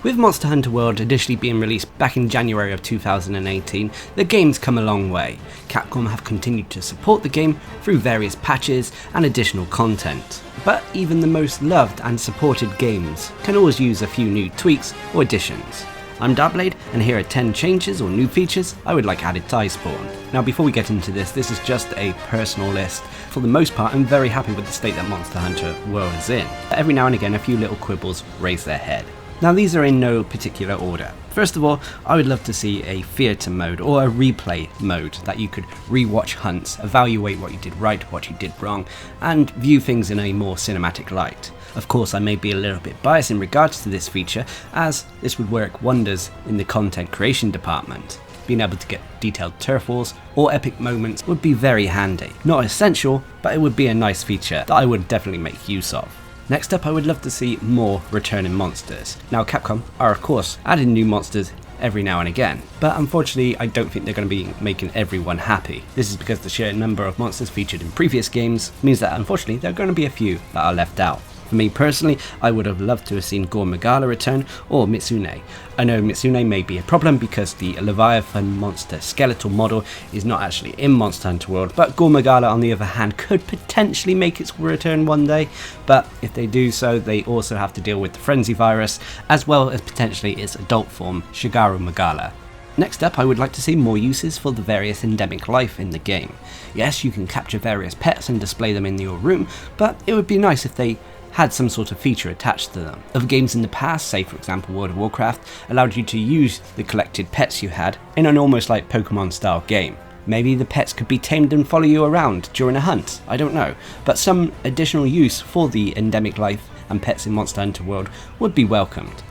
With Monster Hunter World initially being released back in January of 2018, the game's come a long way. Capcom have continued to support the game through various patches and additional content. But even the most loved and supported games can always use a few new tweaks or additions. I'm Darcblade, and here are 10 changes or new features I would like added to Iceborne. Now before we get into this is just a personal list. For the most part, I'm very happy with the state that Monster Hunter World is in. But every now and again a few little quibbles raise their head. Now these are in no particular order. First of all, I would love to see a theatre mode or a replay mode that you could rewatch hunts, evaluate what you did right, what you did wrong, and view things in a more cinematic light. Of course, I may be a little bit biased in regards to this feature, as this would work wonders in the content creation department. Being able to get detailed turf wars or epic moments would be very handy. Not essential, but it would be a nice feature that I would definitely make use of. Next up, I would love to see more returning monsters. Now Capcom are of course adding new monsters every now and again, but unfortunately I don't think they're going to be making everyone happy. This is because the sheer number of monsters featured in previous games means that unfortunately there are going to be a few that are left out. For me personally, I would have loved to have seen Gore Magala return or Mitsune. I know Mitsune may be a problem because the Leviathan monster skeletal model is not actually in Monster Hunter World, but Gore Magala on the other hand could potentially make its return one day, but if they do so they also have to deal with the Frenzy virus as well as potentially its adult form Shigaru Magala. Next up, I would like to see more uses for the various endemic life in the game. Yes, you can capture various pets and display them in your room, but it would be nice if they had some sort of feature attached to them. Other games in the past, say for example World of Warcraft, allowed you to use the collected pets you had in an almost like Pokemon style game. Maybe the pets could be tamed and follow you around during a hunt, I don't know, but some additional use for the endemic life and pets in Monster Hunter World would be welcomed.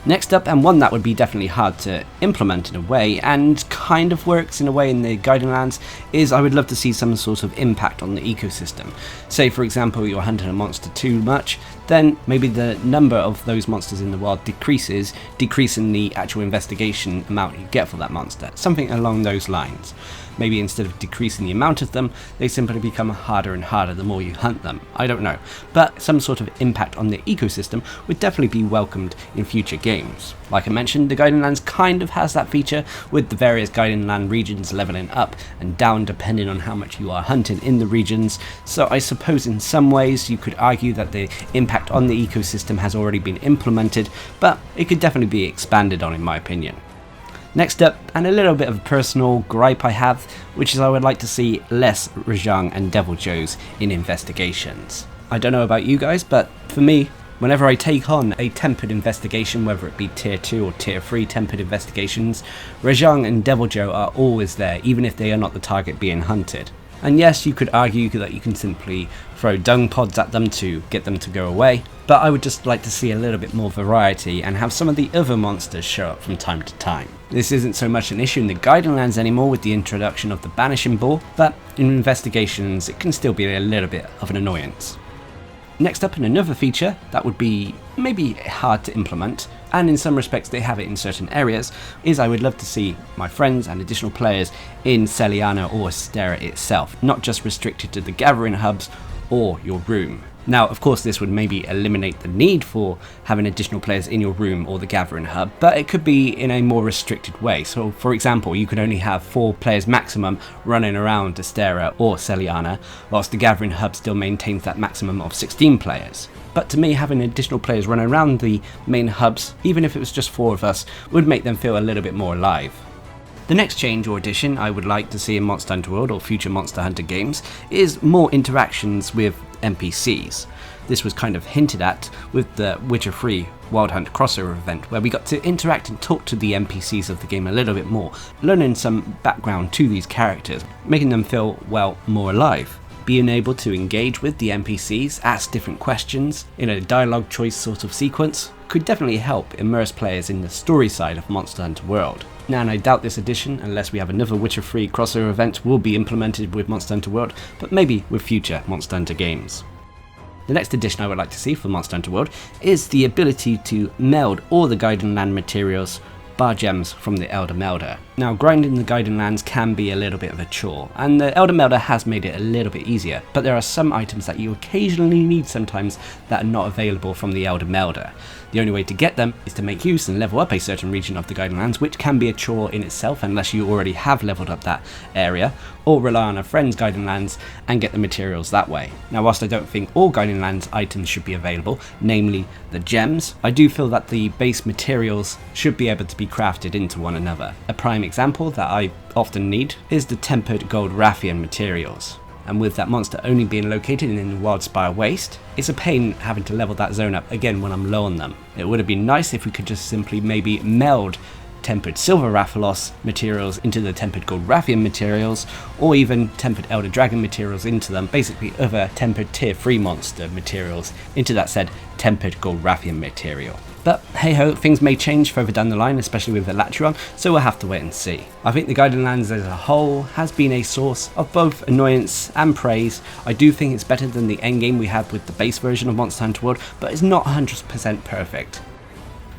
Next up, and one that would be definitely hard to implement in a way, and kind of works in a way in the Guiding Lands, is I would love to see some sort of impact on the ecosystem. Say for example you're hunting a monster too much, then maybe the number of those monsters in the wild decreasing the actual investigation amount you get for that monster. Something along those lines. Maybe instead of decreasing the amount of them, they simply become harder and harder the more you hunt them. I don't know. But some sort of impact on the ecosystem would definitely be welcomed in future games. Like I mentioned, the Guiding Lands kind of has that feature, with the various Guiding Land regions leveling up and down depending on how much you are hunting in the regions. So I suppose in some ways you could argue that the impact on the ecosystem has already been implemented, but it could definitely be expanded on in my opinion. Next up, and a little bit of a personal gripe I have, which is I would like to see less Rajang and Deviljos in investigations. I don't know about you guys, but for me, whenever I take on a tempered investigation, whether it be tier 2 or tier 3 tempered investigations, Rajang and Deviljo are always there, even if they are not the target being hunted. And yes, you could argue that you can simply throw dung pods at them to get them to go away, but I would just like to see a little bit more variety and have some of the other monsters show up from time to time. This isn't so much an issue in the Guiding Lands anymore with the introduction of the Banishing Ball, but in investigations it can still be a little bit of an annoyance. Next up, in another feature that would be maybe hard to implement, and in some respects they have it in certain areas, is I would love to see my friends and additional players in Celiana or Astera itself, not just restricted to the gathering hubs or your room. Now of course this would maybe eliminate the need for having additional players in your room or the gathering hub, but it could be in a more restricted way. So for example, you could only have 4 players maximum running around Astera or Celiana, whilst the gathering hub still maintains that maximum of 16 players. But to me, having additional players run around the main hubs, even if it was just 4 of us, would make them feel a little bit more alive. The next change or addition I would like to see in Monster Hunter World or future Monster Hunter games is more interactions with NPCs. This was kind of hinted at with the Witcher 3 Wild Hunt crossover event, where we got to interact and talk to the NPCs of the game a little bit more, learning some background to these characters, making them feel, well, more alive. Being able to engage with the NPCs, ask different questions in a dialogue choice sort of sequence, could definitely help immerse players in the story side of Monster Hunter World. Now, and I doubt this addition, unless we have another Witcher 3 crossover event, will be implemented with Monster Hunter World, but maybe with future Monster Hunter games. The next addition I would like to see for Monster Hunter World is the ability to meld all the Guiding Land materials, bar gems from the Elder Melder. Now, grinding the Guiding Lands can be a little bit of a chore, and the Elder Melder has made it a little bit easier, but there are some items that you occasionally need sometimes that are not available from the Elder Melder. The only way to get them is to make use and level up a certain region of the Guiding Lands, which can be a chore in itself unless you already have leveled up that area, or rely on a friend's Guiding Lands and get the materials that way. Now, whilst I don't think all Guiding Lands items should be available, namely the gems, I do feel that the base materials should be able to be crafted into one another. A prime example that I often need is the tempered gold Rathian materials. And with that monster only being located in the Wildspire Waste, it's a pain having to level that zone up again when I'm low on them. It would have been nice if we could just simply maybe meld tempered silver Rathalos materials into the tempered gold Rathian materials, or even tempered Elder Dragon materials into them, basically other tempered tier 3 monster materials into that said tempered gold Rathian material. But hey ho, things may change further down the line, especially with Elatron, so we'll have to wait and see. I think the Guiding Lands as a whole has been a source of both annoyance and praise. I do think it's better than the endgame we had with the base version of Monster Hunter World, but it's not 100% perfect.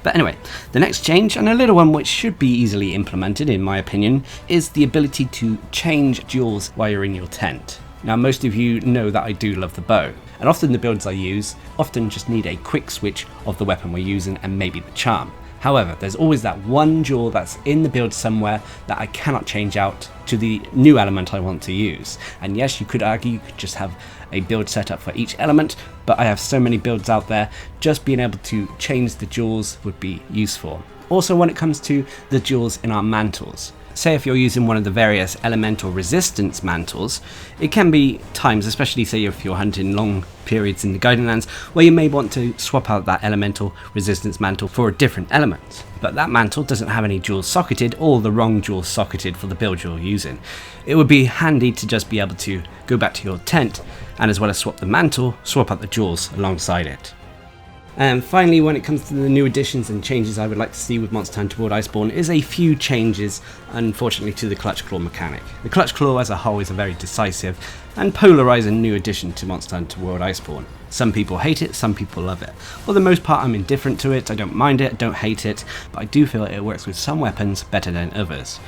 But anyway, the next change, and a little one which should be easily implemented in my opinion, is the ability to change duels while you're in your tent. Now, most of you know that I do love the bow, and often the builds I use often just need a quick switch of the weapon we're using and maybe the charm. However, there's always that one duel that's in the build somewhere that I cannot change out to the new element I want to use. And yes, you could argue you could just have a build set up for each element, but I have so many builds out there, just being able to change the duels would be useful. Also, when it comes to the duels in our mantles, say if you're using one of the various elemental resistance mantles, it can be times, especially say if you're hunting long periods in the Guiding Lands, where you may want to swap out that elemental resistance mantle for a different element. But that mantle doesn't have any jewels socketed, or the wrong jewels socketed for the build you're using. It would be handy to just be able to go back to your tent, and as well as swap the mantle, swap out the jewels alongside it. And finally, when it comes to the new additions and changes I would like to see with Monster Hunter World Iceborne is a few changes, unfortunately, to the Clutch Claw mechanic. The Clutch Claw as a whole is a very decisive and polarising new addition to Monster Hunter World Iceborne. Some people hate it, some people love it. For the most part, I'm indifferent to it. I don't mind it, don't hate it, but I do feel it works with some weapons better than others.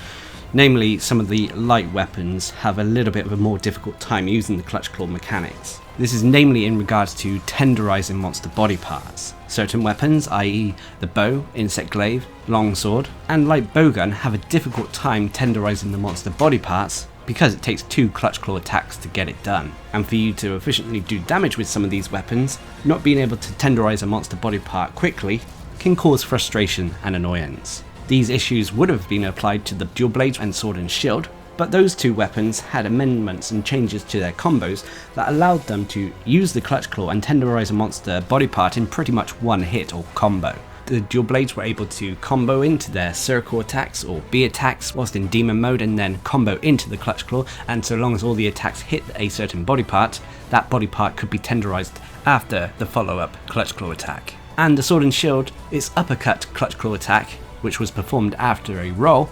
Namely, some of the light weapons have a little bit of a more difficult time using the Clutch Claw mechanics. This is namely in regards to tenderizing monster body parts. Certain weapons, i.e. the bow, insect glaive, longsword, and light bowgun have a difficult time tenderizing the monster body parts because it takes 2 Clutch Claw attacks to get it done. And for you to efficiently do damage with some of these weapons, not being able to tenderize a monster body part quickly can cause frustration and annoyance. These issues would have been applied to the dual blades and sword and shield, but those 2 weapons had amendments and changes to their combos that allowed them to use the Clutch Claw and tenderize a monster body part in pretty much one hit or combo. The dual blades were able to combo into their circle attacks or B attacks whilst in demon mode, and then combo into the Clutch Claw, and so long as all the attacks hit a certain body part, that body part could be tenderized after the follow-up Clutch Claw attack. And the sword and shield, its uppercut Clutch Claw attack, which was performed after a roll,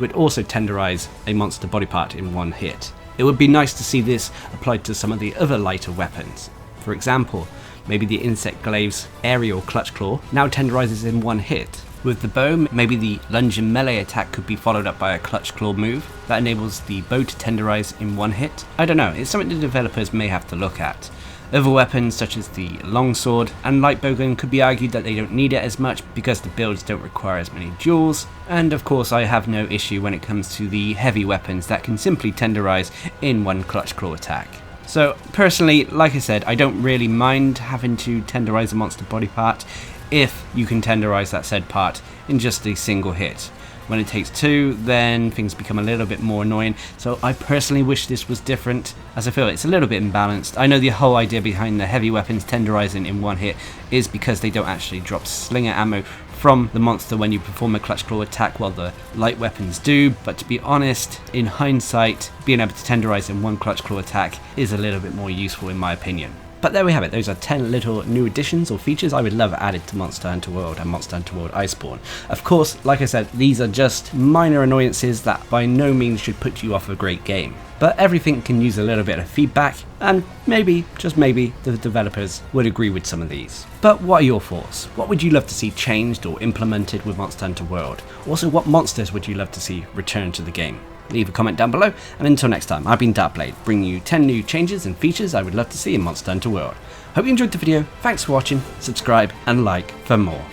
would also tenderize a monster body part in one hit. It would be nice to see this applied to some of the other lighter weapons. For example, maybe the insect glaive's aerial Clutch Claw now tenderizes in one hit. With the bow, maybe the lunge and melee attack could be followed up by a Clutch Claw move that enables the bow to tenderize in one hit. I don't know, it's something the developers may have to look at. Other weapons such as the longsword and light bowgun could be argued that they don't need it as much because the builds don't require as many duels, and of course I have no issue when it comes to the heavy weapons that can simply tenderize in one Clutch Claw attack. So personally, like I said, I don't really mind having to tenderize a monster body part if you can tenderize that said part in just a single hit. When it takes 2, then things become a little bit more annoying, so I personally wish this was different, as I feel it's a little bit imbalanced. I know the whole idea behind the heavy weapons tenderizing in one hit is because they don't actually drop slinger ammo from the monster when you perform a Clutch Claw attack, while the light weapons do, but to be honest, in hindsight, being able to tenderize in one Clutch Claw attack is a little bit more useful in my opinion. But there we have it, those are 10 little new additions or features I would love added to Monster Hunter World and Monster Hunter World Iceborne. Of course, like I said, these are just minor annoyances that by no means should put you off a great game. But everything can use a little bit of feedback, and maybe, just maybe, the developers would agree with some of these. But what are your thoughts? What would you love to see changed or implemented with Monster Hunter World? Also, what monsters would you love to see return to the game? Leave a comment down below, and until next time, I've been Darcblade, bringing you 10 new changes and features I would love to see in Monster Hunter World. Hope you enjoyed the video, thanks for watching, subscribe and like for more.